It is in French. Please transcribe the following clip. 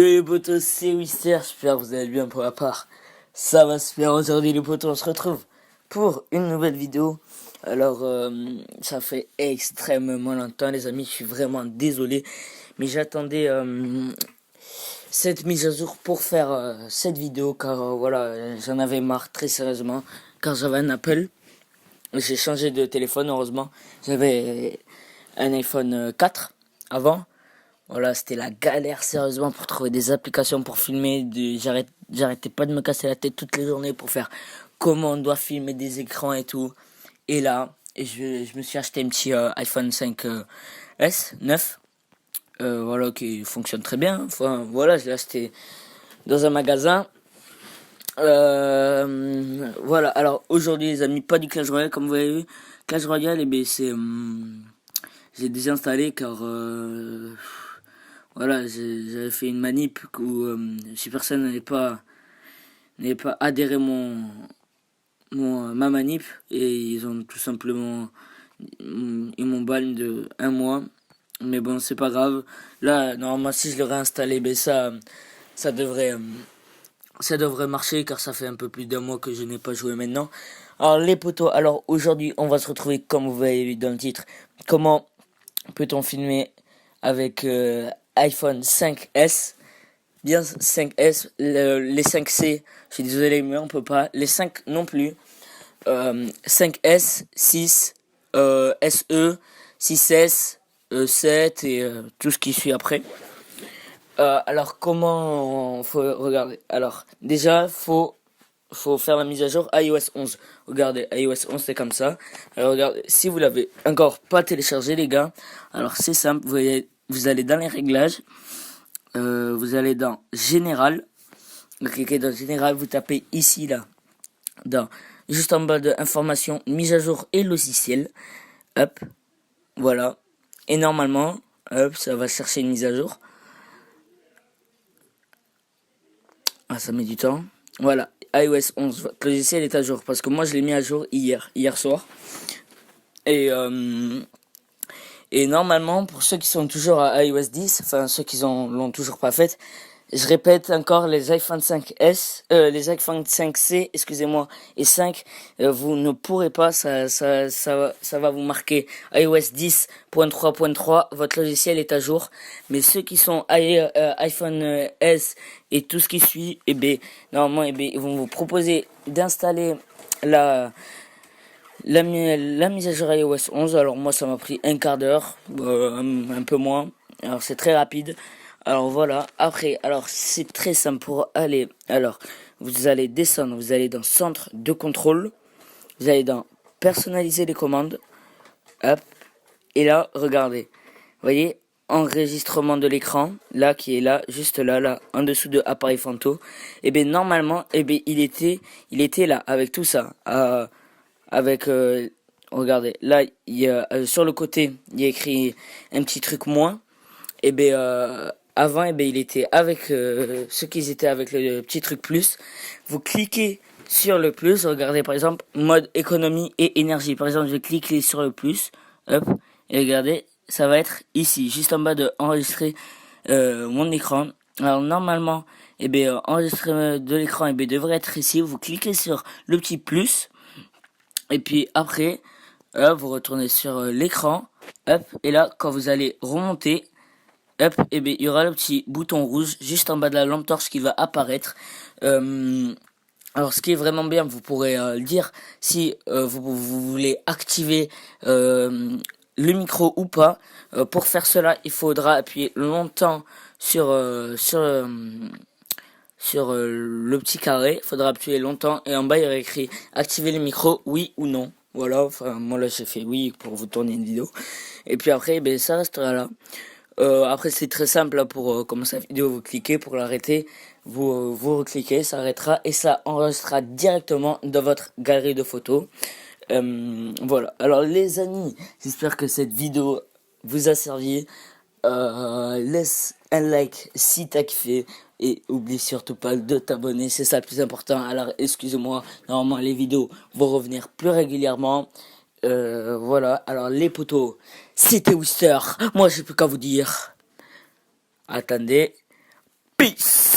Yo les potos, c'est Wister, j'espère que vous allez bien pour la part. Ça va se faire aujourd'hui les potos, on se retrouve pour une nouvelle vidéo. Alors, ça fait extrêmement longtemps les amis, je suis vraiment désolé. Mais j'attendais cette mise à jour pour faire cette vidéo car voilà, j'en avais marre très sérieusement. Car j'avais un Apple, j'ai changé de téléphone heureusement. J'avais un iPhone 4 avant. Voilà, c'était la galère sérieusement pour trouver des applications pour filmer. J'arrêtais pas de me casser la tête toutes les journées pour faire comment on doit filmer des écrans et tout. Et là, je me suis acheté un petit iPhone 5S 9. Voilà, qui fonctionne très bien. Enfin, voilà, je l'ai acheté dans un magasin. Voilà, alors aujourd'hui les amis, pas du Clash Royale comme vous avez vu. Clash Royale, c'est... j'ai désinstallé car... voilà, j'avais fait une manip où si personne n'avait pas adhéré ma manip et ils ont tout simplement ils m'ont ban de 1 mois. Mais bon, c'est pas grave. Là, normalement, si je le réinstallais, ça devrait ça devrait marcher car ça fait un peu plus d'1 mois que je n'ai pas joué maintenant. Alors les potos, alors aujourd'hui, on va se retrouver comme vous avez vu dans le titre. Comment peut-on filmer avec iPhone 5S, bien 5S, les 5C, je suis désolé mais on peut pas, les 5 non plus, 5S, 6, SE, 6S, 7 et tout ce qui suit après. Alors comment faut regarder? Alors déjà faut faire la mise à jour iOS 11. Regardez, iOS 11 c'est comme ça. Alors regardez, si vous l'avez encore pas téléchargé les gars, alors c'est simple, vous allez dans les réglages, vous allez dans Général, vous cliquez dans Général, vous tapez ici là, juste en bas de Information, mise à jour et logiciel, hop, voilà, et normalement, hop, ça va chercher une mise à jour. Ah, ça met du temps. Voilà, iOS 11, votre logiciel est à jour. Parce que moi, je l'ai mis à jour hier soir. Et normalement, pour ceux qui sont toujours à iOS 10, enfin ceux qui l'ont toujours pas fait, je répète encore, les iPhone 5S, les iPhone 5C, excusez-moi, et 5, vous ne pourrez pas, ça va vous marquer iOS 10.3.3, votre logiciel est à jour. Mais ceux qui sont iPhone S et tout ce qui suit, normalement, ils vont vous proposer d'installer la mise à jour iOS 11. Alors moi, ça m'a pris un quart d'heure, un peu moins. Alors c'est très rapide. Alors voilà, après, alors c'est très simple pour aller. Alors, vous allez descendre, vous allez dans Centre de contrôle, vous allez dans Personnaliser les commandes, hop, et là, regardez, vous voyez, enregistrement de l'écran, là, qui est là, juste là, en dessous de appareil photo. Et bien normalement, il était là, avec tout ça, avec, regardez, là, il y a, sur le côté, il y a écrit un petit truc moins, et avant, il était avec ceux qui étaient avec le petit truc plus. Vous cliquez sur le plus. Regardez par exemple mode économie et énergie. Par exemple, je vais cliquer sur le plus. Hop. Et regardez, ça va être ici, juste en bas de enregistrer mon écran. Alors normalement, enregistrer de l'écran devrait être ici. Vous cliquez sur le petit plus. Et puis après, hop, vous retournez sur l'écran. Hop. Et là, quand vous allez remonter, hop, il y aura le petit bouton rouge juste en bas de la lampe torche qui va apparaître. Alors ce qui est vraiment bien, vous pourrez le dire si vous voulez activer le micro ou pas. Pour faire cela, il faudra appuyer longtemps sur le petit carré. Il faudra appuyer longtemps et en bas il y aura écrit activer le micro, oui ou non. Voilà, enfin moi là j'ai fait oui pour vous tourner une vidéo. Et puis après, ça restera là. Après c'est très simple là, pour commencer la vidéo, vous cliquez pour l'arrêter, vous recliquez, ça arrêtera et ça enregistrera directement dans votre galerie de photos. Voilà, alors les amis, j'espère que cette vidéo vous a servi. Laisse un like si t'as kiffé et oublie surtout pas de t'abonner, c'est ça le plus important. Alors excusez-moi, normalement les vidéos vont revenir plus régulièrement. Voilà, alors les potos, c'était Wister. Moi j'ai plus qu'à vous dire. Attendez. Peace.